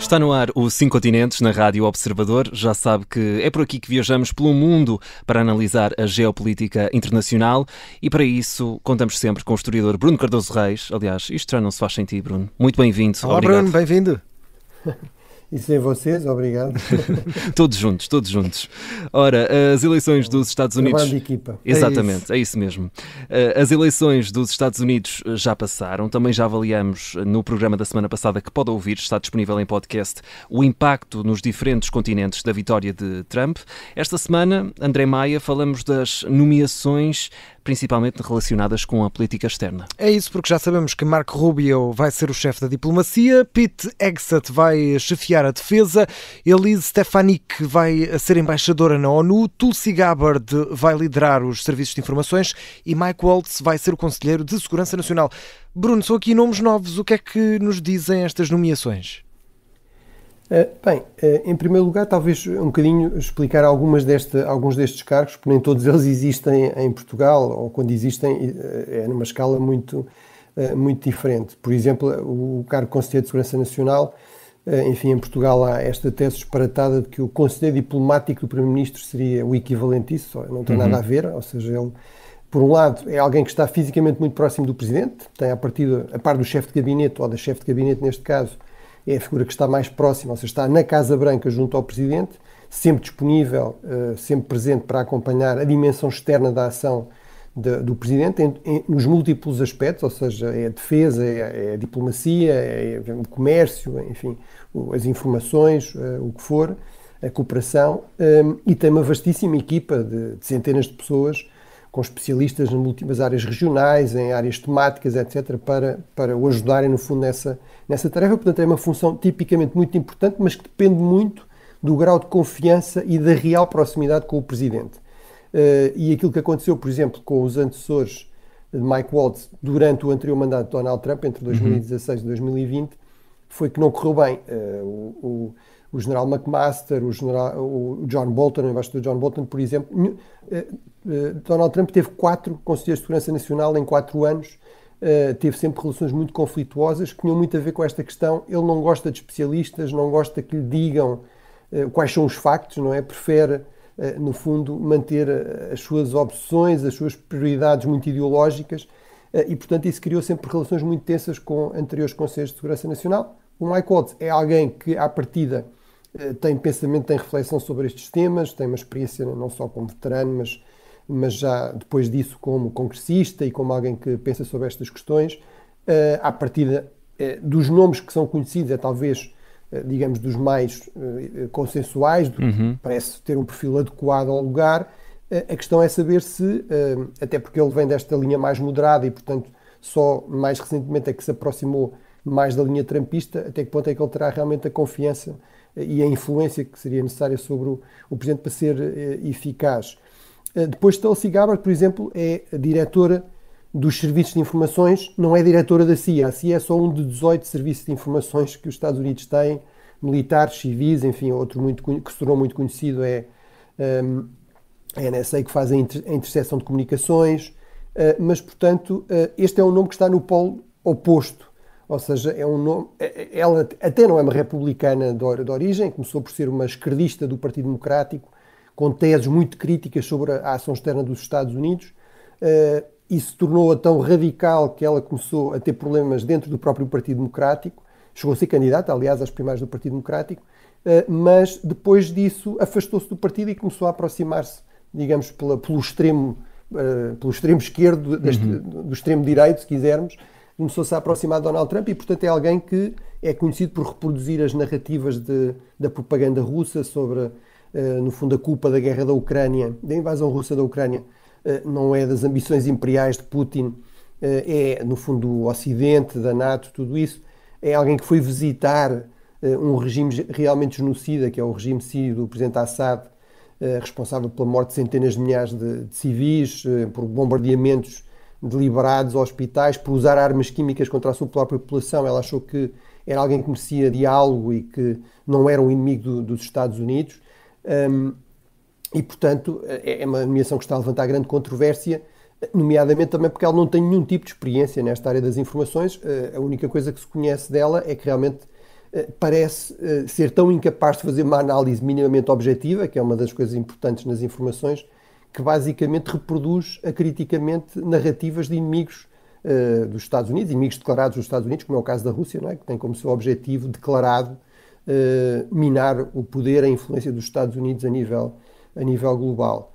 Está no ar o 5 Continentes na Rádio Observador. Já sabe que é por aqui que viajamos pelo mundo para analisar a geopolítica internacional e para isso contamos sempre com o historiador Bruno Cardoso Reis. Aliás, isto já não se faz sem ti, Bruno. Muito bem-vindo. Olá, obrigado. Bruno, bem-vindo. Isso é vocês, obrigado. Todos juntos. Ora, as eleições dos Estados Unidos... Trabalho de equipa. Exatamente, é isso mesmo. As eleições dos Estados Unidos já passaram. Também já avaliamos no programa da semana passada, que pode ouvir, está disponível em podcast, o impacto nos diferentes continentes da vitória de Trump. Esta semana, André Maia, falamos das nomeações principalmente relacionadas com a política externa. É isso, porque já sabemos que Marco Rubio vai ser o chefe da diplomacia, Pete Hegseth vai chefiar a defesa, Elise Stefanik vai ser embaixadora na ONU, Tulsi Gabbard vai liderar os serviços de informações e Mike Waltz vai ser o conselheiro de Segurança Nacional. Bruno, são aqui nomes novos, o que é que nos dizem estas nomeações? Em primeiro lugar, talvez um bocadinho explicar alguns destes cargos, porque nem todos eles existem em Portugal, ou quando existem é numa escala muito diferente. Por exemplo, o cargo de Conselheiro de Segurança Nacional, enfim, em Portugal há esta tese disparatada de que o Conselheiro Diplomático do Primeiro-Ministro seria o equivalente a isso, não tem nada a ver, ou seja, ele, por um lado, é alguém que está fisicamente muito próximo do Presidente, tem a par do chefe de gabinete, ou da chefe de gabinete neste caso, é a figura que está mais próxima, ou seja, está na Casa Branca junto ao Presidente, sempre disponível, sempre presente para acompanhar a dimensão externa da ação do Presidente, nos múltiplos aspectos, ou seja, é a defesa, é a diplomacia, é o comércio, enfim, as informações, o que for, a cooperação, e tem uma vastíssima equipa de centenas de pessoas, com especialistas nas múltiplas áreas regionais, em áreas temáticas, etc., para o ajudarem, no fundo, nessa tarefa. Portanto, é uma função tipicamente muito importante, mas que depende muito do grau de confiança e da real proximidade com o Presidente. E aquilo que aconteceu, por exemplo, com os antecessores de Mike Waltz durante o anterior mandato de Donald Trump, entre 2016 e 2020, foi que não correu bem. O general McMaster, o John Bolton, o embaixador John Bolton, por exemplo, Donald Trump teve 4 conselheiros de segurança nacional em 4 anos, teve sempre relações muito conflituosas que tinham muito a ver com esta questão. Ele não gosta de especialistas, não gosta que lhe digam quais são os factos, não é? Prefere, no fundo, manter as suas obsessões, as suas prioridades muito ideológicas e, portanto, isso criou sempre relações muito tensas com anteriores conselheiros de segurança nacional. O Mike Waltz é alguém que, à partida, tem pensamento, tem reflexão sobre estes temas, tem uma experiência não só como veterano, mas já depois disso como congressista e como alguém que pensa sobre estas questões. À partida, dos nomes que são conhecidos, é talvez, digamos, dos mais consensuais, parece ter um perfil adequado ao lugar. A questão é saber se, até porque ele vem desta linha mais moderada e, portanto, só mais recentemente é que se aproximou mais da linha trumpista, até que ponto é que ele terá realmente a confiança e a influência que seria necessária sobre o Presidente para ser eficaz. Depois, Tulsi Gabbard, por exemplo, é a diretora dos serviços de informações, não é diretora da CIA. A CIA é só um de 18 serviços de informações que os Estados Unidos têm, militares, civis, enfim, outro que se tornou muito conhecido é a NSA, que faz a interseção de comunicações, mas, portanto, este é um nome que está no polo oposto. Ou seja, é um nome. Ela até não é uma republicana de origem, começou por ser uma esquerdista do Partido Democrático, com teses muito críticas sobre a ação externa dos Estados Unidos. Isso tornou-a tão radical que ela começou a ter problemas dentro do próprio Partido Democrático. Chegou a ser candidata, aliás, às primárias do Partido Democrático, mas depois disso afastou-se do partido e começou a aproximar-se, digamos, pelo extremo esquerdo, do extremo direito, se quisermos. Começou-se a aproximar de Donald Trump e, portanto, é alguém que é conhecido por reproduzir as narrativas da propaganda russa sobre, no fundo, a culpa da guerra da Ucrânia, da invasão russa da Ucrânia, não é das ambições imperiais de Putin, é, no fundo, do Ocidente, da NATO, tudo isso. É alguém que foi visitar um regime realmente genocida, que é o regime sírio do presidente Assad, responsável pela morte de centenas de milhares de civis, por bombardeamentos deliberados a hospitais, por usar armas químicas contra a sua própria população. Ela achou que era alguém que merecia diálogo e que não era um inimigo dos Estados Unidos. E, portanto, é uma nomeação que está a levantar grande controvérsia, nomeadamente também porque ela não tem nenhum tipo de experiência nesta área das informações. A única coisa que se conhece dela é que realmente parece ser tão incapaz de fazer uma análise minimamente objetiva, que é uma das coisas importantes nas informações, que basicamente reproduz acriticamente narrativas de inimigos dos Estados Unidos, inimigos declarados dos Estados Unidos, como é o caso da Rússia, não é? Que tem como seu objetivo declarado minar o poder, a influência dos Estados Unidos a nível global.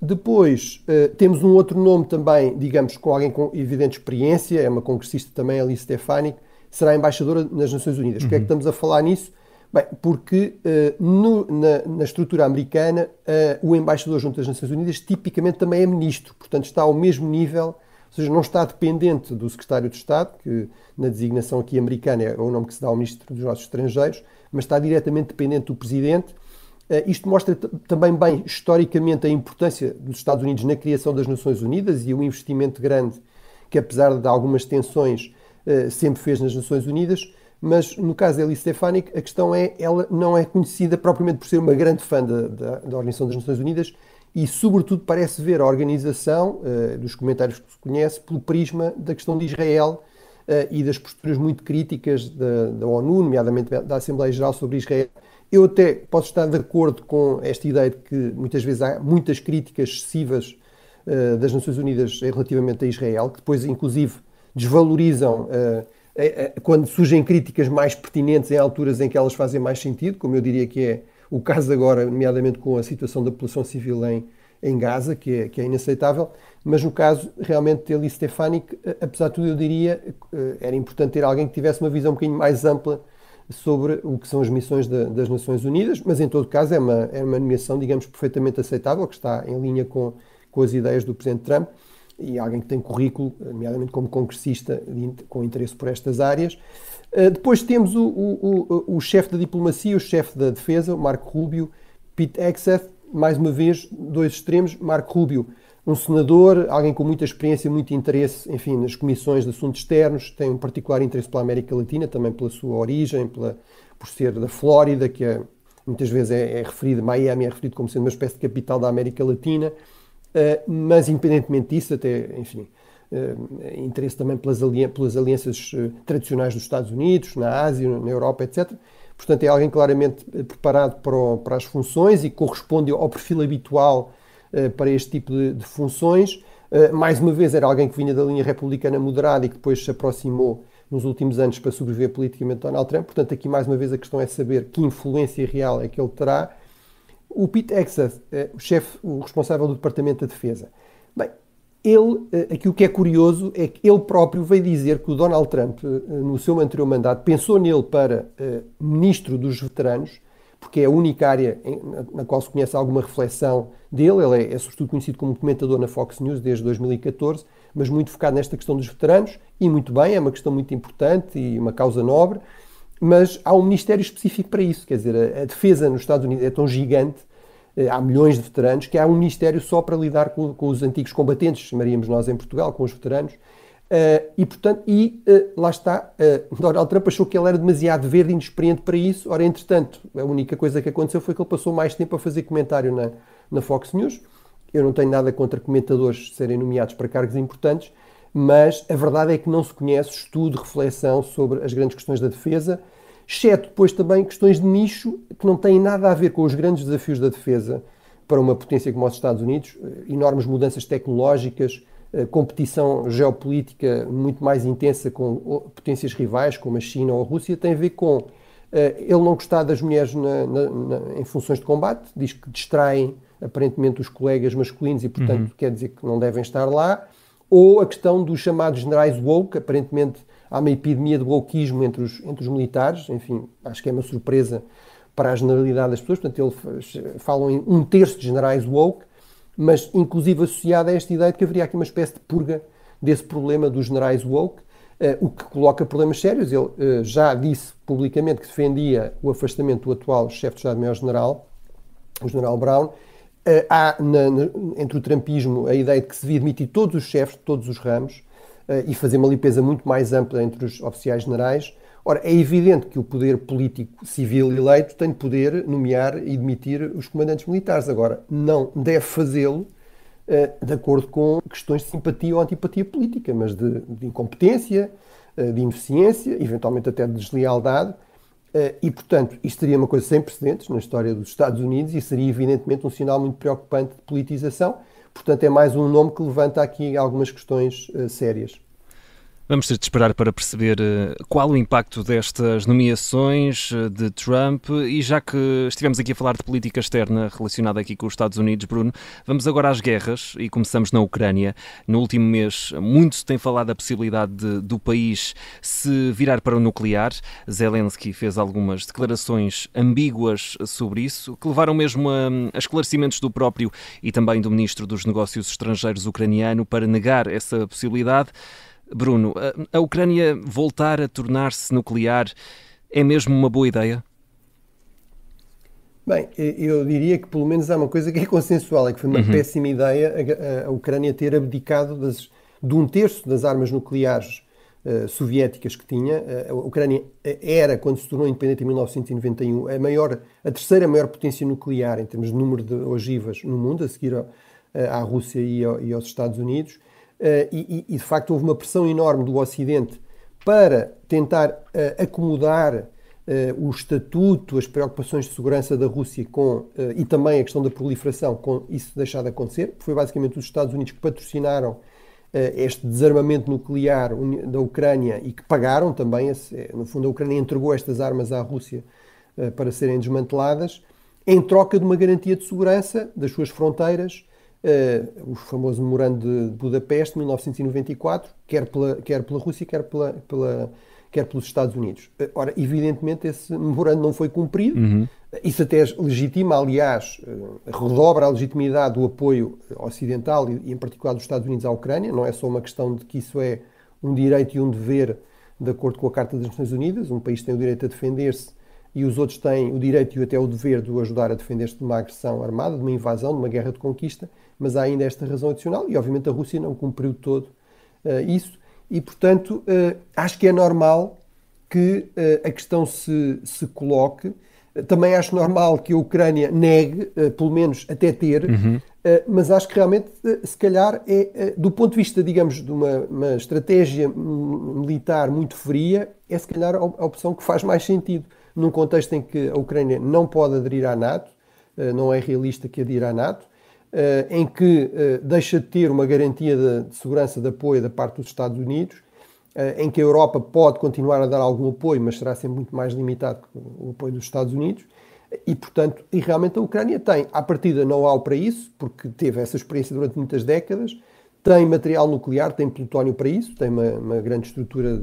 Depois, temos um outro nome também, digamos, com alguém com evidente experiência, é uma congressista também, Elise Stefanik, será embaixadora nas Nações Unidas. Por que é que estamos a falar nisso? Bem, porque na estrutura americana, o embaixador junto às Nações Unidas tipicamente também é ministro, portanto está ao mesmo nível, ou seja, não está dependente do secretário de Estado, que na designação aqui americana é o nome que se dá ao ministro dos Negócios Estrangeiros, mas está diretamente dependente do presidente. Isto mostra também bem, historicamente, a importância dos Estados Unidos na criação das Nações Unidas e o investimento grande que, apesar de algumas tensões, sempre fez nas Nações Unidas. Mas, no caso da Elise Stefanik, a questão é, ela não é conhecida propriamente por ser uma grande fã da Organização das Nações Unidas e, sobretudo, parece ver a organização, dos comentários que se conhece, pelo prisma da questão de Israel e das posturas muito críticas da ONU, nomeadamente da Assembleia Geral sobre Israel. Eu até posso estar de acordo com esta ideia de que muitas vezes há muitas críticas excessivas das Nações Unidas relativamente a Israel, que depois, inclusive, desvalorizam quando surgem críticas mais pertinentes em alturas em que elas fazem mais sentido, como eu diria que é o caso agora, nomeadamente com a situação da população civil em Gaza, que é inaceitável, mas no caso realmente de Elise Stefanik, apesar de tudo eu diria, era importante ter alguém que tivesse uma visão um bocadinho mais ampla sobre o que são as missões das Nações Unidas, mas em todo caso é uma nomeação, digamos, perfeitamente aceitável, que está em linha com as ideias do Presidente Trump, e alguém que tem currículo, nomeadamente como congressista, com interesse por estas áreas. Depois temos o chefe da diplomacia, o chefe da defesa, o Marco Rubio, Pete Hegseth, mais uma vez, dois extremos. Marco Rubio, um senador, alguém com muita experiência, muito interesse, enfim, nas comissões de assuntos externos, tem um particular interesse pela América Latina, também pela sua origem, por ser da Flórida, que muitas vezes é referido, Miami é referido como sendo uma espécie de capital da América Latina. Mas independentemente disso, até, enfim, interesse também pelas alianças tradicionais dos Estados Unidos, na Ásia, na Europa, etc. Portanto, é alguém claramente preparado para as funções e corresponde ao perfil habitual para este tipo de funções. Mais uma vez, era alguém que vinha da linha republicana moderada e que depois se aproximou nos últimos anos para sobreviver politicamente a Donald Trump. Portanto, aqui mais uma vez a questão é saber que influência real é que ele terá. O Pete Hegseth, o responsável do Departamento da Defesa, bem, aqui o que é curioso é que ele próprio veio dizer que o Donald Trump, no seu anterior mandato, pensou nele para ministro dos veteranos, porque é a única área na qual se conhece alguma reflexão dele. Ele é sobretudo conhecido como comentador na Fox News desde 2014, mas muito focado nesta questão dos veteranos, e muito bem, é uma questão muito importante e uma causa nobre. Mas há um ministério específico para isso, quer dizer, a defesa nos Estados Unidos é tão gigante, há milhões de veteranos, que há um ministério só para lidar com os antigos combatentes, chamaríamos nós em Portugal, com os veteranos, lá está, Donald Trump achou que ele era demasiado verde e inexperiente para isso. Ora, entretanto, a única coisa que aconteceu foi que ele passou mais tempo a fazer comentário na Fox News. Eu não tenho nada contra comentadores serem nomeados para cargos importantes, mas a verdade é que não se conhece estudo, reflexão sobre as grandes questões da defesa, exceto depois também questões de nicho que não têm nada a ver com os grandes desafios da defesa para uma potência como os Estados Unidos, enormes mudanças tecnológicas, competição geopolítica muito mais intensa com potências rivais como a China ou a Rússia. Tem a ver com ele não gostar das mulheres em funções de combate, diz que distraem aparentemente os colegas masculinos e, portanto, quer dizer que não devem estar lá. Ou a questão dos chamados generais woke, aparentemente há uma epidemia de wokeismo entre os militares, enfim, acho que é uma surpresa para a generalidade das pessoas. Portanto, eles falam em 1/3 de generais woke, mas inclusive associada a esta ideia de que haveria aqui uma espécie de purga desse problema dos generais woke, o que coloca problemas sérios. Ele já disse publicamente que defendia o afastamento do atual chefe de Estado-Maior-General, o general Brown. Há entre o trumpismo a ideia de que se devia demitir todos os chefes de todos os ramos e fazer uma limpeza muito mais ampla entre os oficiais generais. Ora, é evidente que o poder político civil eleito tem de poder nomear e demitir os comandantes militares. Agora, não deve fazê-lo de acordo com questões de simpatia ou antipatia política, mas de incompetência, de ineficiência, eventualmente até de deslealdade, e, portanto, isto seria uma coisa sem precedentes na história dos Estados Unidos e seria, evidentemente, um sinal muito preocupante de politização. Portanto, é mais um nome que levanta aqui algumas questões sérias. Vamos ter de esperar para perceber qual o impacto destas nomeações de Trump, e já que estivemos aqui a falar de política externa relacionada aqui com os Estados Unidos, Bruno, vamos agora às guerras e começamos na Ucrânia. No último mês muito se tem falado da possibilidade do país se virar para o nuclear. Zelensky fez algumas declarações ambíguas sobre isso, que levaram mesmo a esclarecimentos do próprio e também do Ministro dos Negócios Estrangeiros ucraniano para negar essa possibilidade. Bruno, a Ucrânia voltar a tornar-se nuclear é mesmo uma boa ideia? Bem, eu diria que pelo menos há uma coisa que é consensual, é que foi uma péssima ideia a Ucrânia ter abdicado de um terço das armas nucleares soviéticas que tinha. A Ucrânia era, quando se tornou independente em 1991, a terceira maior potência nuclear em termos de número de ogivas no mundo, a seguir à Rússia e aos Estados Unidos. E de facto houve uma pressão enorme do Ocidente para tentar acomodar o estatuto, as preocupações de segurança da Rússia e também a questão da proliferação, com isso deixar de acontecer. Foi basicamente os Estados Unidos que patrocinaram este desarmamento nuclear da Ucrânia e que pagaram também. No fundo, a Ucrânia entregou estas armas à Rússia para serem desmanteladas, em troca de uma garantia de segurança das suas fronteiras, o famoso memorando de Budapeste, de 1994, quer pela Rússia, quer pelos Estados Unidos. Ora, evidentemente, esse memorando não foi cumprido. Isso até legitima, aliás, redobra a legitimidade do apoio ocidental e, em particular, dos Estados Unidos à Ucrânia. Não é só uma questão de que isso é um direito e um dever de acordo com a Carta das Nações Unidas. Um país tem o direito a defender-se e os outros têm o direito e até o dever de o ajudar a defender-se de uma agressão armada, de uma invasão, de uma guerra de conquista, mas há ainda esta razão adicional e, obviamente, a Rússia não cumpriu todo isso e, portanto, acho que é normal que a questão se coloque. Também acho normal que a Ucrânia negue, pelo menos até ter, mas acho que realmente, se calhar, do ponto de vista, digamos, de uma estratégia militar muito fria, é se calhar a opção que faz mais sentido. Num contexto em que a Ucrânia não pode aderir à NATO, não é realista que adira à NATO, em que deixa de ter uma garantia de segurança de apoio da parte dos Estados Unidos, em que a Europa pode continuar a dar algum apoio, mas será sempre muito mais limitado que o apoio dos Estados Unidos, e, portanto, realmente a Ucrânia tem, à partida, know-how para isso, porque teve essa experiência durante muitas décadas, tem material nuclear, tem plutónio para isso, tem uma grande estrutura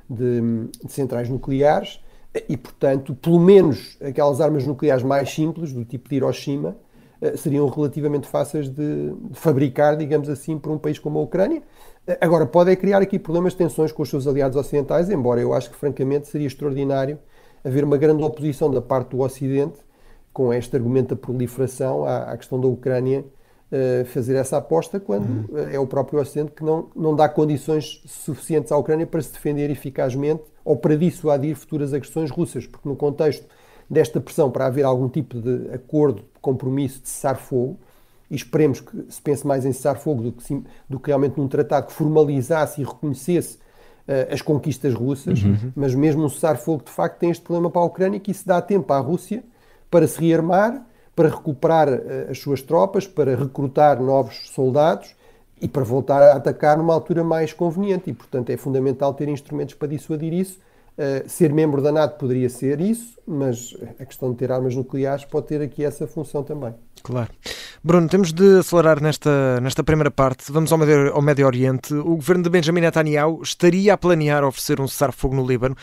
de centrais nucleares, e, portanto, pelo menos aquelas armas nucleares mais simples, do tipo de Hiroshima, seriam relativamente fáceis de fabricar, digamos assim, por um país como a Ucrânia. Agora, pode criar aqui problemas de tensões com os seus aliados ocidentais, embora eu acho que, francamente, seria extraordinário haver uma grande oposição da parte do Ocidente, com este argumento da proliferação, à questão da Ucrânia fazer essa aposta, quando é o próprio Ocidente que não dá condições suficientes à Ucrânia para se defender eficazmente ou para dissuadir futuras agressões russas, porque no contexto desta pressão para haver algum tipo de acordo, de compromisso de cessar-fogo, e esperemos que se pense mais em cessar-fogo do que realmente num tratado que formalizasse e reconhecesse as conquistas russas, mas mesmo um cessar-fogo de facto tem este problema para a Ucrânia, que isso dá tempo à Rússia para se rearmar, para recuperar as suas tropas, para recrutar novos soldados e para voltar a atacar numa altura mais conveniente. E, portanto, é fundamental ter instrumentos para dissuadir isso. Ser membro da NATO poderia ser isso, mas a questão de ter armas nucleares pode ter aqui essa função também. Claro. Bruno, temos de acelerar nesta primeira parte. Vamos ao Médio Oriente. O governo de Benjamin Netanyahu estaria a planear oferecer um cessar-fogo no Líbano,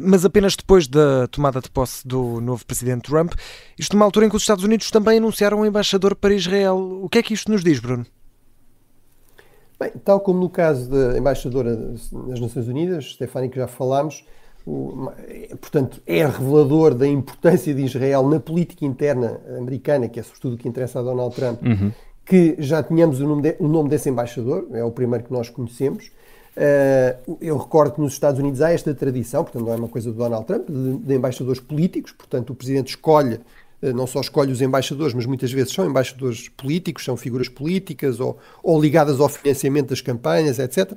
mas apenas depois da tomada de posse do novo presidente Trump. Isto numa altura em que os Estados Unidos também anunciaram um embaixador para Israel. O que é que isto nos diz, Bruno? Bem, tal como no caso da embaixadora das Nações Unidas, Stefani, que já falámos, portanto, é revelador da importância de Israel na política interna americana, que é sobretudo o que interessa a Donald Trump, que já tínhamos o nome desse embaixador, é o primeiro que nós conhecemos. Eu recordo que nos Estados Unidos há esta tradição, portanto não é uma coisa do Donald Trump, de embaixadores políticos, portanto o Presidente escolhe não só escolhe os embaixadores, mas muitas vezes são embaixadores políticos, são figuras políticas ou ligadas ao financiamento das campanhas, etc.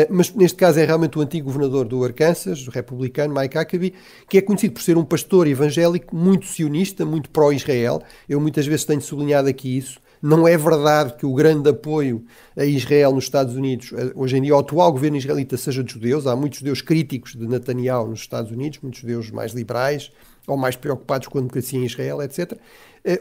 Mas neste caso é realmente o antigo governador do Arkansas, o republicano Mike Huckabee, que é conhecido por ser um pastor evangélico muito sionista, muito pró-Israel. Eu muitas vezes tenho sublinhado aqui isso. Não é verdade que o grande apoio a Israel nos Estados Unidos, hoje em dia o atual governo israelita, seja de judeus. Há muitos judeus críticos de Netanyahu nos Estados Unidos, muitos judeus mais liberais ou mais preocupados com a democracia em Israel, etc.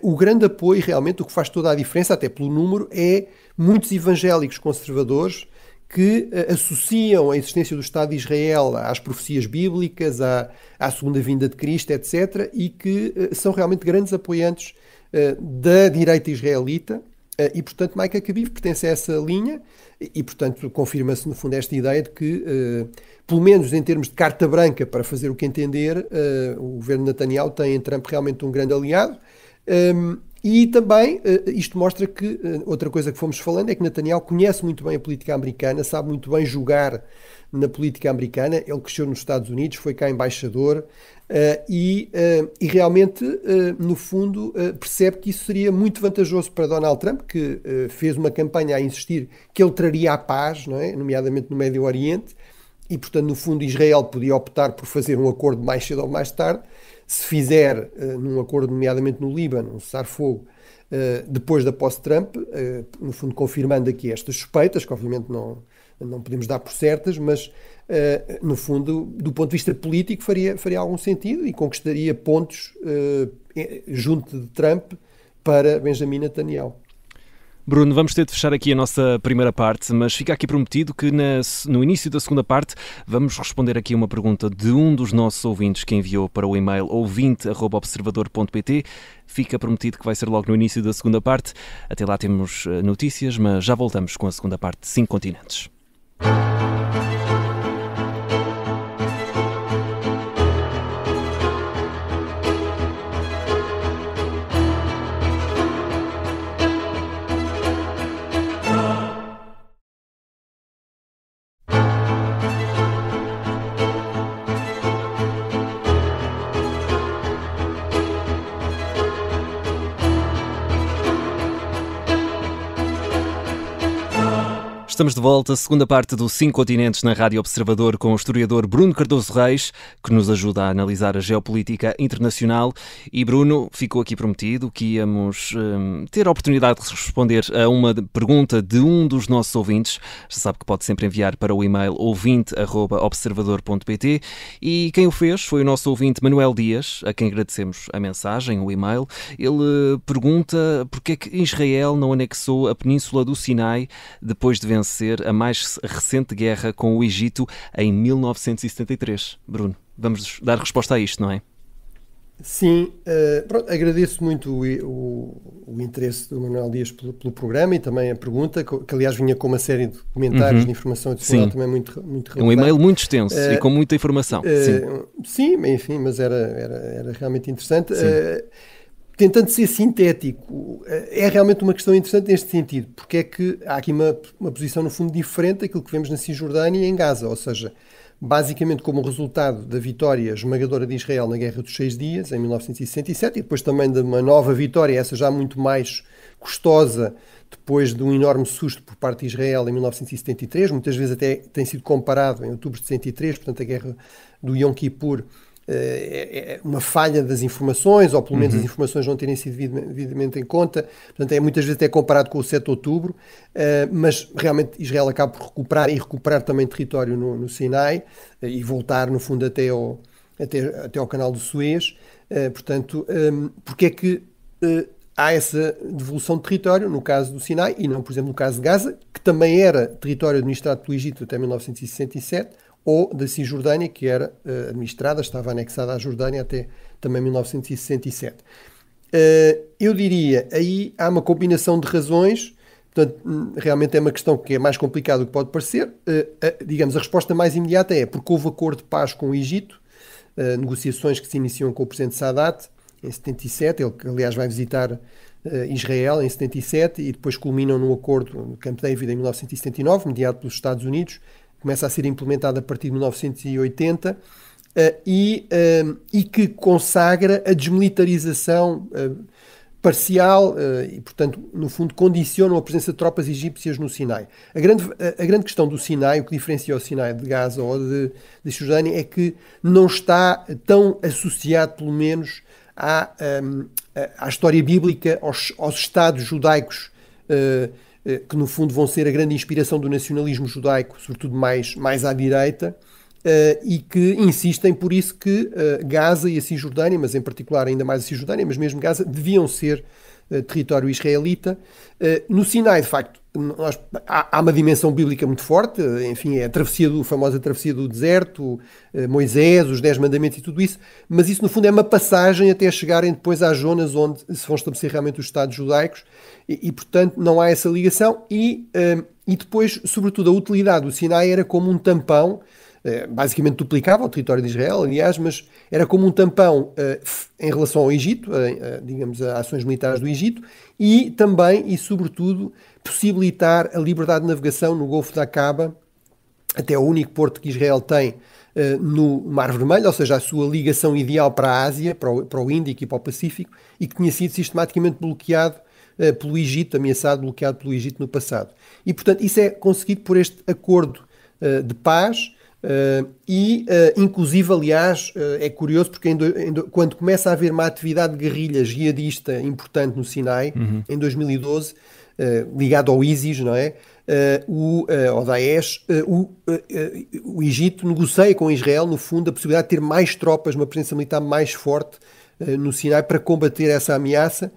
O grande apoio, realmente, o que faz toda a diferença, até pelo número, é muitos evangélicos conservadores que associam a existência do Estado de Israel às profecias bíblicas, à segunda vinda de Cristo, etc., e que são realmente grandes apoiantes da direita israelita, e, portanto, Mike Huckabee pertence a essa linha, e, portanto, confirma-se, no fundo, esta ideia de que, pelo menos em termos de carta branca para fazer o que entender, o governo de Netanyahu tem em Trump realmente um grande aliado. E também isto mostra que, outra coisa que fomos falando, é que Netanyahu conhece muito bem a política americana, sabe muito bem jogar na política americana. Ele cresceu nos Estados Unidos, foi cá embaixador, e realmente, no fundo, percebe que isso seria muito vantajoso para Donald Trump, que fez uma campanha a insistir que ele traria a paz, não é? Nomeadamente no Médio Oriente, e, portanto, no fundo, Israel podia optar por fazer um acordo mais cedo ou mais tarde. Se fizer num acordo, nomeadamente no Líbano, um cessar-fogo, depois da posse de Trump, no fundo confirmando aqui estas suspeitas, que obviamente não podemos dar por certas, mas no fundo, do ponto de vista político, faria algum sentido e conquistaria pontos junto de Trump para Benjamin Netanyahu. Bruno, vamos ter de fechar aqui a nossa primeira parte, mas fica aqui prometido que no início da segunda parte vamos responder aqui uma pergunta de um dos nossos ouvintes que enviou para o e-mail ouvinte@observador.pt. Fica prometido que vai ser logo no início da segunda parte. Até lá temos notícias, mas já voltamos com a segunda parte de 5 continentes. Estamos de volta, segunda parte do 5 Continentes na Rádio Observador com o historiador Bruno Cardoso Reis, que nos ajuda a analisar a geopolítica internacional. E Bruno, ficou aqui prometido que íamos ter a oportunidade de responder a uma pergunta de um dos nossos ouvintes. Já sabe que pode sempre enviar para o e-mail ouvinte@observador.pt, e quem o fez foi o nosso ouvinte Manuel Dias, a quem agradecemos a mensagem, o e-mail. Ele pergunta porque é que Israel não anexou a Península do Sinai depois de vencer a mais recente guerra com o Egito em 1973. Bruno, vamos dar resposta a isto, não é? Sim, pronto, agradeço muito o interesse do Manuel Dias pelo programa e também a pergunta, que aliás vinha com uma série de comentários de informação adicional também muito relevante. É um e-mail muito extenso e com muita informação. Sim, enfim, mas era realmente interessante. Tentando ser sintético, é realmente uma questão interessante neste sentido, porque é que há aqui uma posição no fundo diferente daquilo que vemos na Cisjordânia e em Gaza, ou seja, basicamente como resultado da vitória esmagadora de Israel na Guerra dos 6 Dias, em 1967, e depois também de uma nova vitória, essa já muito mais custosa, depois de um enorme susto por parte de Israel em 1973, muitas vezes até tem sido comparado em outubro de 63, portanto a Guerra do Yom Kippur, é uma falha das informações, ou pelo menos as informações não terem sido devidamente em conta, portanto é muitas vezes até comparado com o 7 de outubro, mas realmente Israel acaba por recuperar também território no Sinai e voltar no fundo até ao canal do Suez. Portanto, porque é que há essa devolução de território no caso do Sinai e não, por exemplo, no caso de Gaza, que também era território administrado pelo Egito até 1967, ou da Cisjordânia, que era administrada, estava anexada à Jordânia até também 1967. Eu diria, aí há uma combinação de razões, portanto, realmente é uma questão que é mais complicada do que pode parecer. Digamos, a resposta mais imediata é porque houve acordo de paz com o Egito, negociações que se iniciam com o presidente Sadat em 77, ele que aliás vai visitar Israel em 77 e depois culminam num acordo no Camp David em 1979, mediado pelos Estados Unidos, começa a ser implementado a partir de 1980 e que consagra a desmilitarização parcial e, portanto, no fundo, condicionam a presença de tropas egípcias no Sinai. A grande questão do Sinai, o que diferencia o Sinai de Gaza ou de Cisjordânia, é que não está tão associado, pelo menos, à história bíblica, aos Estados judaicos, que, no fundo, vão ser a grande inspiração do nacionalismo judaico, sobretudo mais à direita, e que insistem por isso que Gaza e a Cisjordânia, mas em particular ainda mais a Cisjordânia, mas mesmo Gaza, deviam ser território israelita. No Sinai, de facto, há uma dimensão bíblica muito forte, enfim, é a famosa travessia do deserto, Moisés, os 10 mandamentos e tudo isso, mas isso no fundo é uma passagem até chegarem depois às zonas onde se vão estabelecer realmente os Estados judaicos e portanto não há essa ligação e depois, sobretudo, a utilidade do Sinai era como um tampão. Basicamente duplicava o território de Israel, aliás, mas era como um tampão em relação ao Egito, digamos, a ações militares do Egito, e também, e sobretudo, possibilitar a liberdade de navegação no Golfo da Aqaba, até o único porto que Israel tem no Mar Vermelho, ou seja, a sua ligação ideal para a Ásia, para o Índico e para o Pacífico, e que tinha sido sistematicamente bloqueado pelo Egito, bloqueado pelo Egito no passado. E, portanto, isso é conseguido por este acordo de paz. Inclusive, aliás, é curioso porque quando começa a haver uma atividade de guerrilha jihadista importante no Sinai, em 2012, ligado ao ISIS, não é? Ao Daesh, o Egito negocia com Israel, no fundo, a possibilidade de ter mais tropas, uma presença militar mais forte no Sinai para combater essa ameaça.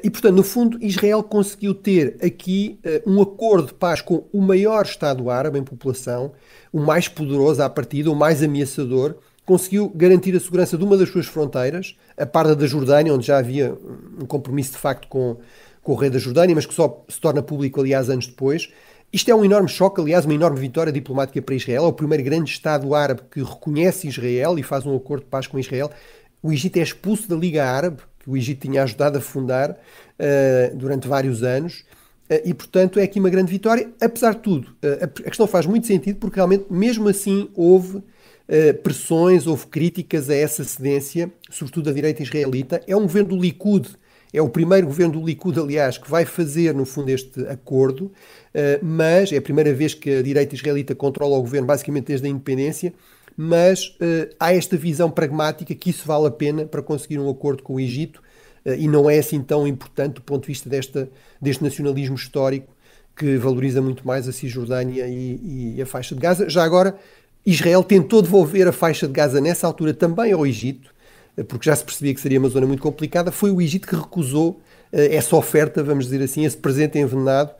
E, portanto, no fundo, Israel conseguiu ter aqui um acordo de paz com o maior Estado árabe em população, o mais poderoso à partida, o mais ameaçador, conseguiu garantir a segurança de uma das suas fronteiras, a par da Jordânia, onde já havia um compromisso de facto com o rei da Jordânia, mas que só se torna público, aliás, anos depois. Isto é um enorme choque, aliás, uma enorme vitória diplomática para Israel. É o primeiro grande Estado árabe que reconhece Israel e faz um acordo de paz com Israel. O Egito é expulso da Liga Árabe, que o Egito tinha ajudado a fundar durante vários anos, e, portanto, é aqui uma grande vitória. Apesar de tudo, a questão faz muito sentido, porque realmente, mesmo assim, houve pressões, houve críticas a essa cedência, sobretudo da direita israelita. É um governo do Likud, é o primeiro governo do Likud, aliás, que vai fazer, no fundo, este acordo, mas é a primeira vez que a direita israelita controla o governo, basicamente desde a independência, mas há esta visão pragmática que isso vale a pena para conseguir um acordo com o Egito e não é assim tão importante do ponto de vista deste nacionalismo histórico que valoriza muito mais a Cisjordânia e a faixa de Gaza. Já agora, Israel tentou devolver a faixa de Gaza nessa altura também ao Egito, porque já se percebia que seria uma zona muito complicada. Foi o Egito que recusou essa oferta, vamos dizer assim, esse presente envenenado,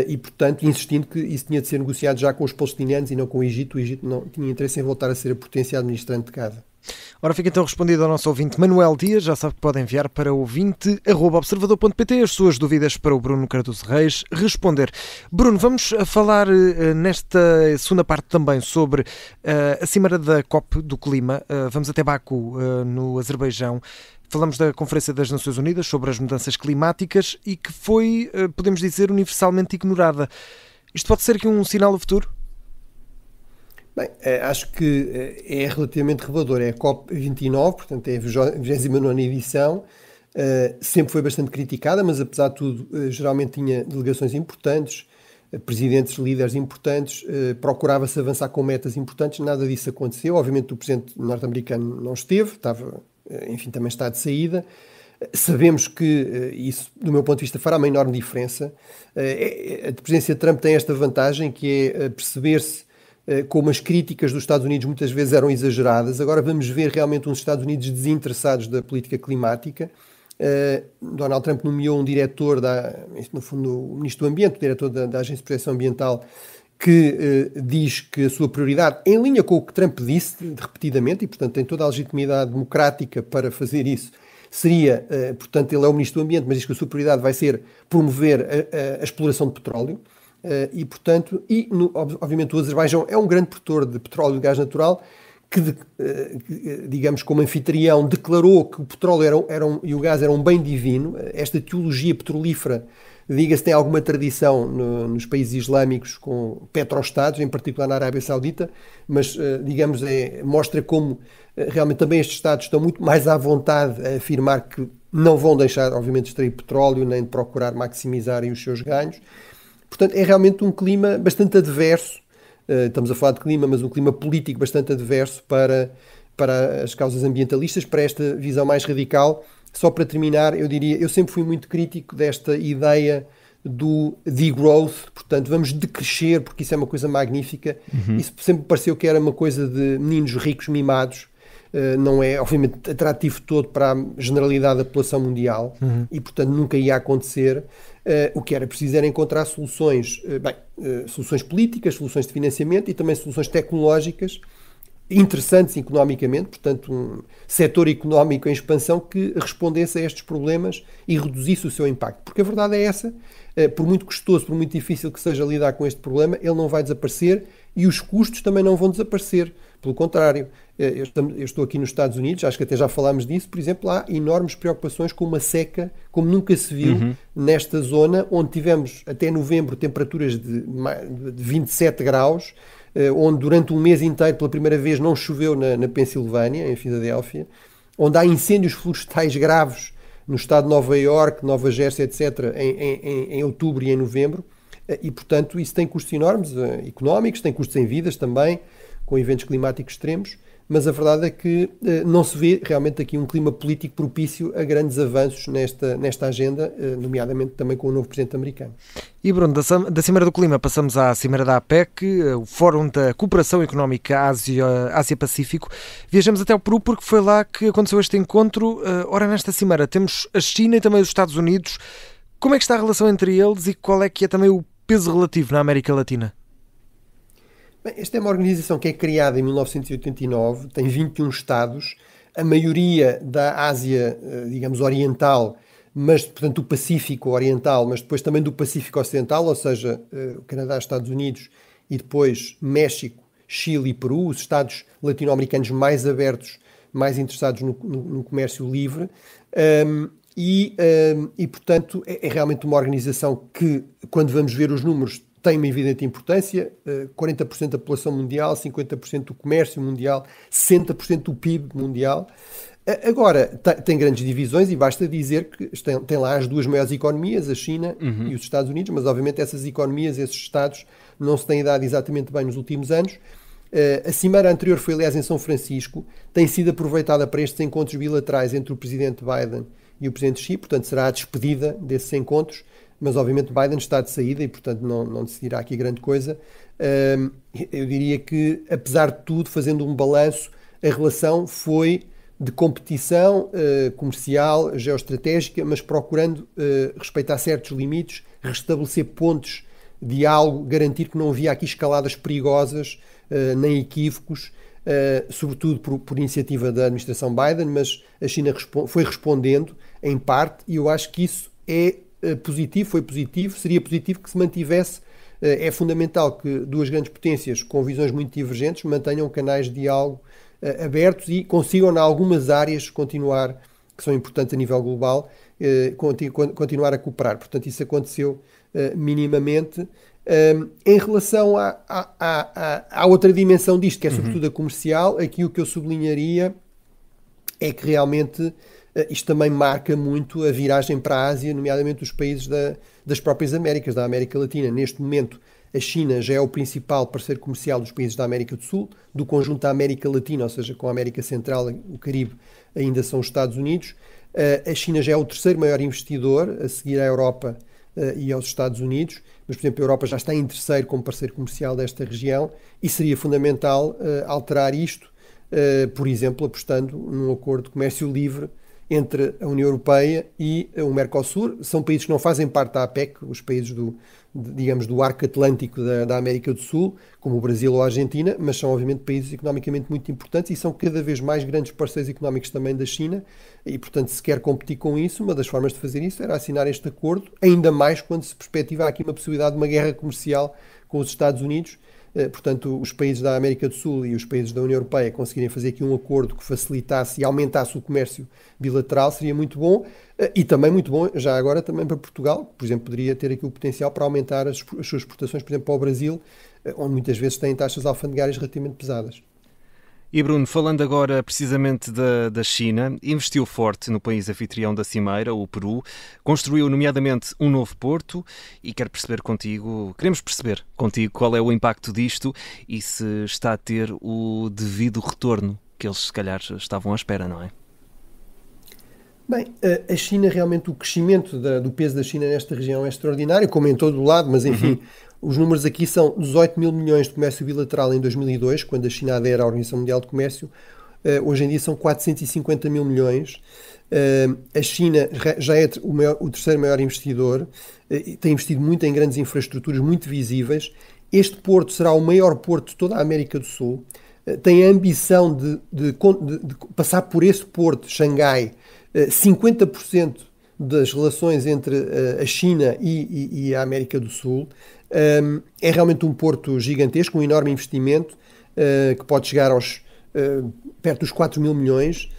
e, portanto, insistindo que isso tinha de ser negociado já com os palestinianos e não com o Egito. O Egito não tinha interesse em voltar a ser a potência administrante de Gaza. Ora, fica então respondido ao nosso ouvinte Manuel Dias. Já sabe que pode enviar para ouvinte@observador.pt as suas dúvidas para o Bruno Cardoso Reis responder. Bruno, vamos falar nesta segunda parte também sobre a cimeira da COP do clima. Vamos até Baku, no Azerbaijão. Falamos da Conferência das Nações Unidas sobre as mudanças climáticas e que foi, podemos dizer, universalmente ignorada. Isto pode ser aqui um sinal do futuro? Bem, acho que é relativamente revelador. É a COP29, portanto é a 29ª edição. Sempre foi bastante criticada, mas apesar de tudo, geralmente tinha delegações importantes, presidentes, líderes importantes, procurava-se avançar com metas importantes. Nada disso aconteceu. Obviamente o presidente norte-americano não esteve, enfim, também está de saída. Sabemos que isso, do meu ponto de vista, fará uma enorme diferença. A presidência de Trump tem esta vantagem, que é perceber-se como as críticas dos Estados Unidos muitas vezes eram exageradas. Agora vamos ver realmente uns Estados Unidos desinteressados da política climática. Donald Trump nomeou um diretor, no fundo, o ministro do Ambiente, o diretor da Agência de Proteção Ambiental, que diz que a sua prioridade, em linha com o que Trump disse repetidamente, e portanto tem toda a legitimidade democrática para fazer isso, seria, portanto ele é o Ministro do Ambiente, mas diz que a sua prioridade vai ser promover a exploração de petróleo, e portanto, obviamente o Azerbaijão é um grande produtor de petróleo e gás natural, que digamos como anfitrião declarou que o petróleo e o gás eram um bem divino. Esta teologia petrolífera diga-se, tem alguma tradição nos países islâmicos com petroestados, em particular na Arábia Saudita, mas, digamos, mostra como realmente também estes Estados estão muito mais à vontade a afirmar que não vão deixar, obviamente, de extrair petróleo, nem de procurar maximizarem os seus ganhos. Portanto, é realmente um clima bastante adverso, estamos a falar de clima, mas um clima político bastante adverso para as causas ambientalistas, para esta visão mais radical. Só para terminar, eu diria, eu sempre fui muito crítico desta ideia do degrowth, portanto, vamos decrescer, porque isso é uma coisa magnífica. Isso sempre me pareceu que era uma coisa de meninos ricos mimados, não é, obviamente, atrativo todo para a generalidade da população mundial e, portanto, nunca ia acontecer. O que era preciso era encontrar soluções, soluções políticas, soluções de financiamento e também soluções tecnológicas interessantes economicamente, portanto um setor económico em expansão que respondesse a estes problemas e reduzisse o seu impacto. Porque a verdade é essa, por muito custoso, por muito difícil que seja lidar com este problema, ele não vai desaparecer e os custos também não vão desaparecer. Pelo contrário, eu estou aqui nos Estados Unidos, acho que até já falámos disso, por exemplo, há enormes preocupações com uma seca como nunca se viu nesta zona, onde tivemos até novembro temperaturas de 27 graus, onde durante um mês inteiro pela primeira vez não choveu na Pensilvânia, em Filadélfia, onde há incêndios florestais graves no estado de Nova Iorque, Nova Jersey, etc., em outubro e em novembro, e portanto isso tem custos enormes económicos, tem custos em vidas também, com eventos climáticos extremos, mas a verdade é que não se vê realmente aqui um clima político propício a grandes avanços nesta agenda, nomeadamente também com o novo presidente americano. E Bruno, da Cimeira do Clima passamos à Cimeira da APEC, o Fórum da Cooperação Económica Ásia-Pacífico. Viajamos até o Peru porque foi lá que aconteceu este encontro. Ora, nesta Cimeira temos a China e também os Estados Unidos. Como é que está a relação entre eles e qual é que é também o peso relativo na América Latina? Bem, esta é uma organização que é criada em 1989, tem 21 Estados, a maioria da Ásia, digamos, oriental, mas, portanto, do Pacífico Oriental, mas depois também do Pacífico Ocidental, ou seja, o Canadá, Estados Unidos e depois México, Chile e Peru, os Estados latino-americanos mais abertos, mais interessados no comércio livre. Portanto, é realmente uma organização que, quando vamos ver os números, tem uma evidente importância, 40% da população mundial, 50% do comércio mundial, 60% do PIB mundial. Agora, tem grandes divisões e basta dizer que tem lá as duas maiores economias, a China e os Estados Unidos, mas obviamente essas economias, esses Estados, não se têm dado exatamente bem nos últimos anos. A cimeira anterior foi, aliás, em São Francisco, tem sido aproveitada para estes encontros bilaterais entre o presidente Biden e o presidente Xi, portanto será a despedida desses encontros, mas obviamente Biden está de saída e, portanto, não decidirá aqui grande coisa. Eu diria que, apesar de tudo, fazendo um balanço, a relação foi de competição comercial, geoestratégica, mas procurando respeitar certos limites, restabelecer pontos de diálogo, garantir que não havia aqui escaladas perigosas, nem equívocos, sobretudo por iniciativa da administração Biden, mas a China foi respondendo em parte e eu acho que isso é positivo, foi positivo, seria positivo que se mantivesse. É fundamental que duas grandes potências com visões muito divergentes mantenham canais de diálogo abertos e consigam, em algumas áreas, continuar, que são importantes a nível global, continuar a cooperar. Portanto, isso aconteceu minimamente. Em relação à outra dimensão disto, que é sobretudo a comercial, aqui o que eu sublinharia é que realmente isto também marca muito a viragem para a Ásia, nomeadamente os países das próprias Américas, da América Latina. Neste momento, a China já é o principal parceiro comercial dos países da América do Sul, do conjunto da América Latina, ou seja, com a América Central e o Caribe, ainda são os Estados Unidos. A China já é o terceiro maior investidor, a seguir à Europa e aos Estados Unidos, mas, por exemplo, a Europa já está em terceiro como parceiro comercial desta região e seria fundamental alterar isto, por exemplo, apostando num acordo de comércio livre entre a União Europeia e o Mercosul. São países que não fazem parte da APEC, os países do arco atlântico da América do Sul, como o Brasil ou a Argentina, mas são obviamente países economicamente muito importantes e são cada vez mais grandes parceiros económicos também da China e, portanto, se quer competir com isso, uma das formas de fazer isso era assinar este acordo, ainda mais quando se perspectiva aqui uma possibilidade de uma guerra comercial com os Estados Unidos, portanto, os países da América do Sul e os países da União Europeia conseguirem fazer aqui um acordo que facilitasse e aumentasse o comércio bilateral, seria muito bom, e também muito bom, já agora, também para Portugal, por exemplo, poderia ter aqui o potencial para aumentar as suas exportações, por exemplo, para o Brasil, onde muitas vezes têm taxas alfandegárias relativamente pesadas. E Bruno, falando agora precisamente da China, investiu forte no país anfitrião da Cimeira, o Peru, construiu nomeadamente um novo porto e queremos perceber contigo qual é o impacto disto e se está a ter o devido retorno que eles se calhar estavam à espera, não é? Bem, a China realmente, o crescimento do peso da China nesta região é extraordinário, como em todo o lado, mas enfim, os números aqui são 18 mil milhões de comércio bilateral em 2002, quando a China adere à Organização Mundial de Comércio. Hoje em dia são 450 mil milhões. A China já é o terceiro maior investidor, tem investido muito em grandes infraestruturas, muito visíveis. Este porto será o maior porto de toda a América do Sul. Tem a ambição de passar por esse porto, Xangai, 50% das relações entre a China e a América do Sul. É realmente um porto gigantesco, um enorme investimento que pode chegar perto dos 4 mil milhões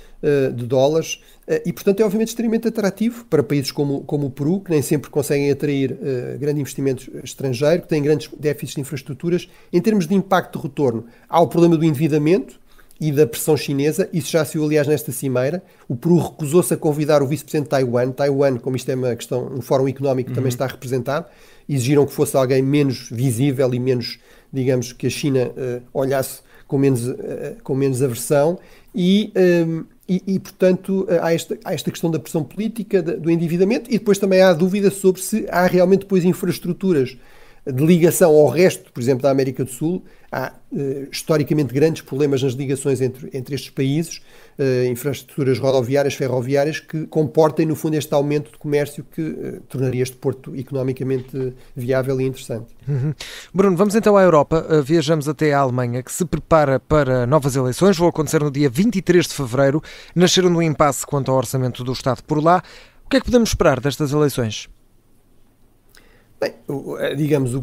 de dólares e, portanto, é obviamente extremamente atrativo para países como o Peru, que nem sempre conseguem atrair grande investimento estrangeiro, que têm grandes déficits de infraestruturas. Em termos de impacto de retorno, há o problema do endividamento e da pressão chinesa. Isso já se viu, aliás, nesta cimeira. O Peru recusou-se a convidar o vice-presidente de Taiwan. Taiwan, como isto é uma questão, um fórum económico, também está representado. Exigiram que fosse alguém menos visível e menos, digamos, que a China olhasse com menos aversão. E, portanto, há esta questão da pressão política, do endividamento, e depois também há dúvida sobre se há realmente depois infraestruturas de ligação ao resto, por exemplo, da América do Sul. Há historicamente grandes problemas nas ligações entre estes países, infraestruturas rodoviárias, ferroviárias, que comportem, no fundo, este aumento de comércio que tornaria este porto economicamente viável e interessante. Bruno, vamos então à Europa. Viajamos até à Alemanha, que se prepara para novas eleições. Vão acontecer no dia 23 de fevereiro. Nasceram no impasse quanto ao orçamento do Estado por lá. O que é que podemos esperar destas eleições? Bem, digamos, o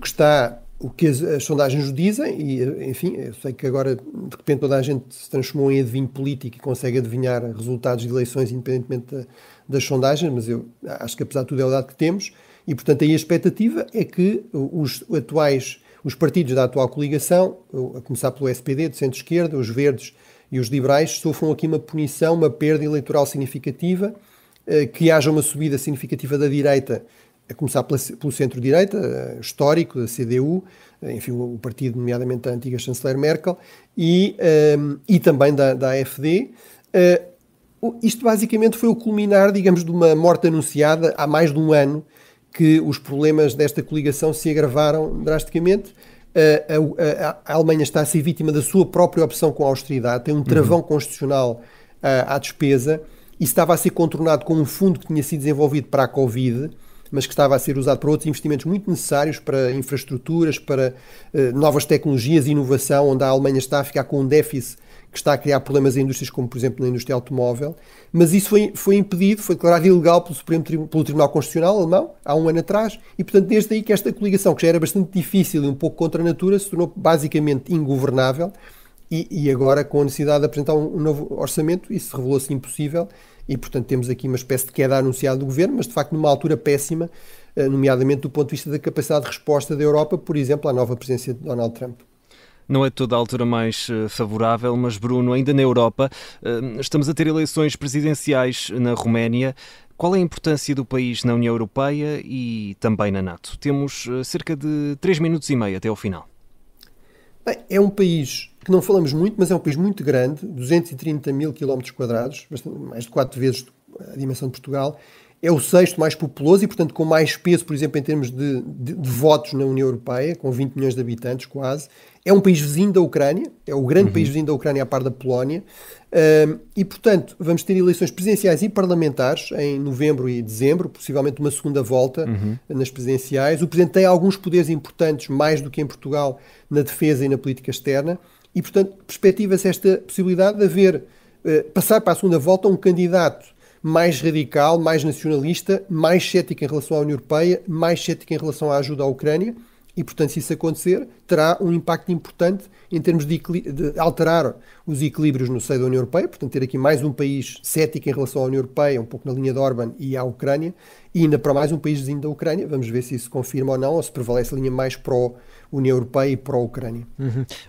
que as sondagens dizem, e enfim, eu sei que agora de repente toda a gente se transformou em adivinho político e consegue adivinhar resultados de eleições independentemente das sondagens, mas eu acho que apesar de tudo é o dado que temos, e portanto aí a expectativa é que os partidos da atual coligação, a começar pelo SPD, de centro-esquerda, os verdes e os liberais, sofram aqui uma punição, uma perda eleitoral significativa, que haja uma subida significativa da direita, a começar pelo centro-direita, histórico, da CDU, enfim, o partido, nomeadamente da antiga chanceler Merkel, e também da AfD. Isto basicamente foi o culminar, digamos, de uma morte anunciada há mais de um ano, que os problemas desta coligação se agravaram drasticamente. A Alemanha está a ser vítima da sua própria opção com a austeridade, tem um travão constitucional à despesa, e estava a ser contornado com um fundo que tinha sido desenvolvido para a Covid, mas que estava a ser usado para outros investimentos muito necessários, para infraestruturas, para novas tecnologias e inovação, onde a Alemanha está a ficar com um déficit que está a criar problemas em indústrias como, por exemplo, na indústria automóvel. Mas isso foi impedido, foi declarado ilegal pelo Tribunal Constitucional alemão, há um ano atrás, e, portanto, desde aí que esta coligação, que já era bastante difícil e um pouco contra a natura, se tornou basicamente ingovernável, e agora, com a necessidade de apresentar um novo orçamento, isso revelou-se impossível. E, portanto, temos aqui uma espécie de queda anunciada do governo, mas, de facto, numa altura péssima, nomeadamente do ponto de vista da capacidade de resposta da Europa, por exemplo, à nova presidência de Donald Trump. Não é toda a altura mais favorável, mas, Bruno, ainda na Europa, estamos a ter eleições presidenciais na Roménia. Qual é a importância do país na União Europeia e também na NATO? Temos cerca de 3 minutos e meio até ao final. Bem, é um país que não falamos muito, mas é um país muito grande, 230 mil km², mais de 4 vezes a dimensão de Portugal. É o sexto mais populoso e, portanto, com mais peso, por exemplo, em termos de votos na União Europeia, com 20 milhões de habitantes quase. É um país vizinho da Ucrânia, é o grande país vizinho da Ucrânia, a par da Polónia. E, portanto, vamos ter eleições presidenciais e parlamentares em novembro e dezembro, possivelmente uma segunda volta nas presidenciais. O Presidente tem alguns poderes importantes, mais do que em Portugal, na defesa e na política externa. E, portanto, perspectiva-se esta possibilidade de haver, passar para a segunda volta um candidato mais radical, mais nacionalista, mais cético em relação à União Europeia, mais cético em relação à ajuda à Ucrânia, E, portanto, se isso acontecer, terá um impacto importante em termos de alterar os equilíbrios no seio da União Europeia, portanto, ter aqui mais um país cético em relação à União Europeia, um pouco na linha de Orbán e à Ucrânia, e ainda para mais um país vizinho da Ucrânia. Vamos ver se isso se confirma ou não, ou se prevalece a linha mais pró-União Europeia e pró-Ucrânia.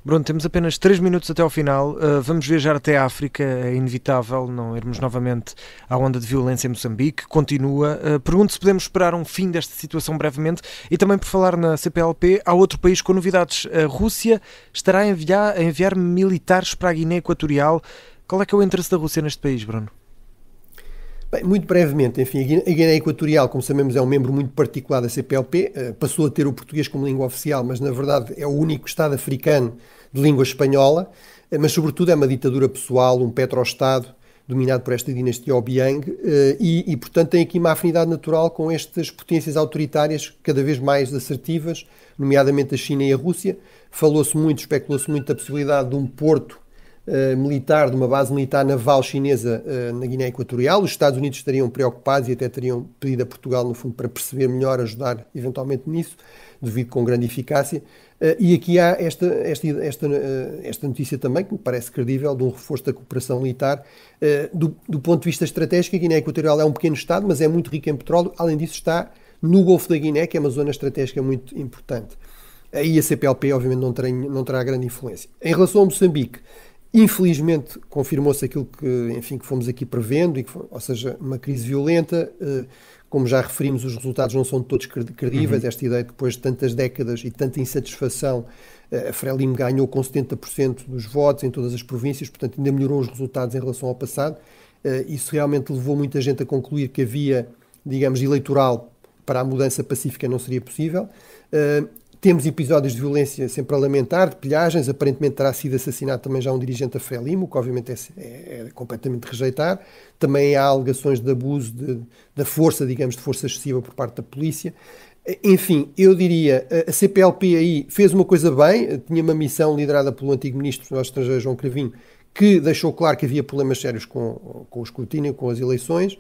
Bruno, temos apenas 3 minutos até ao final. Vamos viajar até a África. É inevitável não irmos novamente à onda de violência em Moçambique. Continua. Pergunto se podemos esperar um fim desta situação brevemente. E também, por falar na CPLP, há outro país com novidades. A Rússia estará a enviar militares para a Guiné Equatorial. Qual é que é o interesse da Rússia neste país, Bruno? Bem, muito brevemente, enfim, a Guiné Equatorial, como sabemos, é um membro muito particular da CPLP, passou a ter o português como língua oficial, mas na verdade é o único Estado africano de língua espanhola, mas sobretudo é uma ditadura pessoal, um petroestado dominado por esta dinastia Obiang e portanto tem aqui uma afinidade natural com estas potências autoritárias cada vez mais assertivas, nomeadamente a China e a Rússia. Especulou-se muito da possibilidade de um porto militar, de uma base militar naval chinesa na Guiné Equatorial. Os Estados Unidos estariam preocupados e até teriam pedido a Portugal, no fundo, para perceber melhor, ajudar eventualmente nisso, devido com grande eficácia. E aqui há esta notícia também, que me parece credível, de um reforço da cooperação militar. Do ponto de vista estratégico, a Guiné Equatorial é um pequeno Estado, mas é muito rico em petróleo. Além disso, está no Golfo da Guiné, que é uma zona estratégica muito importante. Aí a CPLP, obviamente, não terá grande influência. Em relação a Moçambique, infelizmente, confirmou-se aquilo que fomos aqui prevendo, ou seja, uma crise violenta. Como já referimos, os resultados não são todos credíveis. Esta ideia de que depois de tantas décadas e tanta insatisfação, a Frelimo ganhou com 70% dos votos em todas as províncias, portanto ainda melhorou os resultados em relação ao passado. Isso realmente levou muita gente a concluir que a via, digamos, eleitoral para a mudança pacífica não seria possível. Temos episódios de violência sempre a lamentar, de pilhagens. Aparentemente terá sido assassinado também já um dirigente da Frelimo, que obviamente é completamente rejeitar. Também há alegações de abuso da força, digamos, de força excessiva por parte da polícia. Enfim, eu diria, a CPLP aí fez uma coisa bem, tinha uma missão liderada pelo antigo ministro dos Estrangeiros, João Cravinho, que deixou claro que havia problemas sérios com o escrutínio, com as eleições.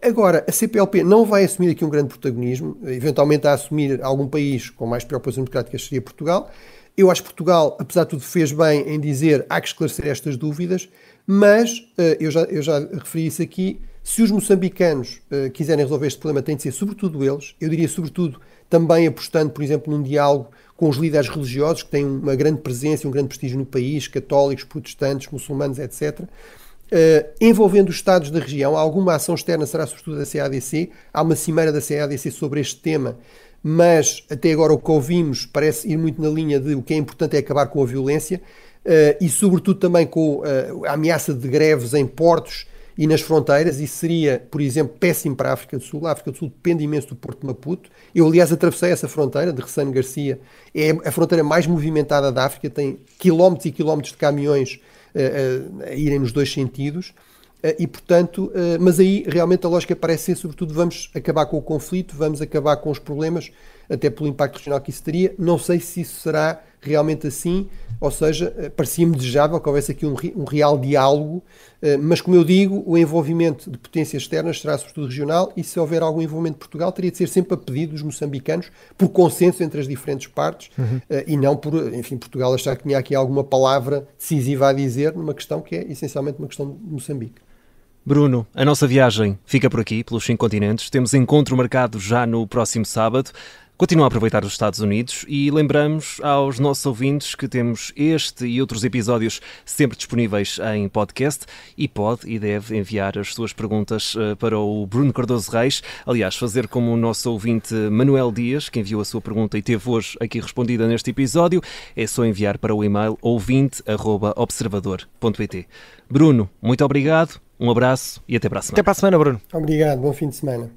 Agora, a CPLP não vai assumir aqui um grande protagonismo, eventualmente a assumir algum país com mais preocupações democráticas seria Portugal. Eu acho que Portugal, apesar de tudo, fez bem em dizer há que esclarecer estas dúvidas, mas eu já referi isso aqui, se os moçambicanos quiserem resolver este problema, tem de ser sobretudo eles, eu diria sobretudo também apostando, por exemplo, num diálogo com os líderes religiosos, que têm uma grande presença, um grande prestígio no país, católicos, protestantes, muçulmanos, etc., envolvendo os Estados da região. Alguma ação externa será sobretudo da CADC, há uma cimeira da CADC sobre este tema, mas até agora o que ouvimos parece ir muito na linha de o que é importante é acabar com a violência e sobretudo também com a ameaça de greves em portos e nas fronteiras. Isso seria, por exemplo, péssimo para a África do Sul. A África do Sul depende imenso do Porto de Maputo. Eu, aliás, atravessei essa fronteira de Ressano Garcia. É a fronteira mais movimentada da África, tem quilómetros e quilómetros de caminhões a irem nos dois sentidos e, portanto, mas aí realmente a lógica parece ser, sobretudo, vamos acabar com o conflito, vamos acabar com os problemas, até pelo impacto regional que isso teria. Não sei se isso será realmente assim, ou seja, parecia-me desejável que houvesse aqui um real diálogo, mas, como eu digo, o envolvimento de potências externas será sobretudo regional e, se houver algum envolvimento de Portugal, teria de ser sempre a pedido dos moçambicanos, por consenso entre as diferentes partes, e não por, enfim, Portugal achar que tinha aqui alguma palavra decisiva a dizer numa questão que é essencialmente uma questão de Moçambique. Bruno, a nossa viagem fica por aqui, pelos 5 continentes. Temos encontro marcado já no próximo sábado. Continua a aproveitar os Estados Unidos e lembramos aos nossos ouvintes que temos este e outros episódios sempre disponíveis em podcast e pode e deve enviar as suas perguntas para o Bruno Cardoso Reis. Aliás, fazer como o nosso ouvinte Manuel Dias, que enviou a sua pergunta e teve hoje aqui respondida neste episódio, é só enviar para o e-mail ouvinte@observador.pt. Bruno, muito obrigado, um abraço e até para a semana. Até para a semana, Bruno. Obrigado, bom fim de semana.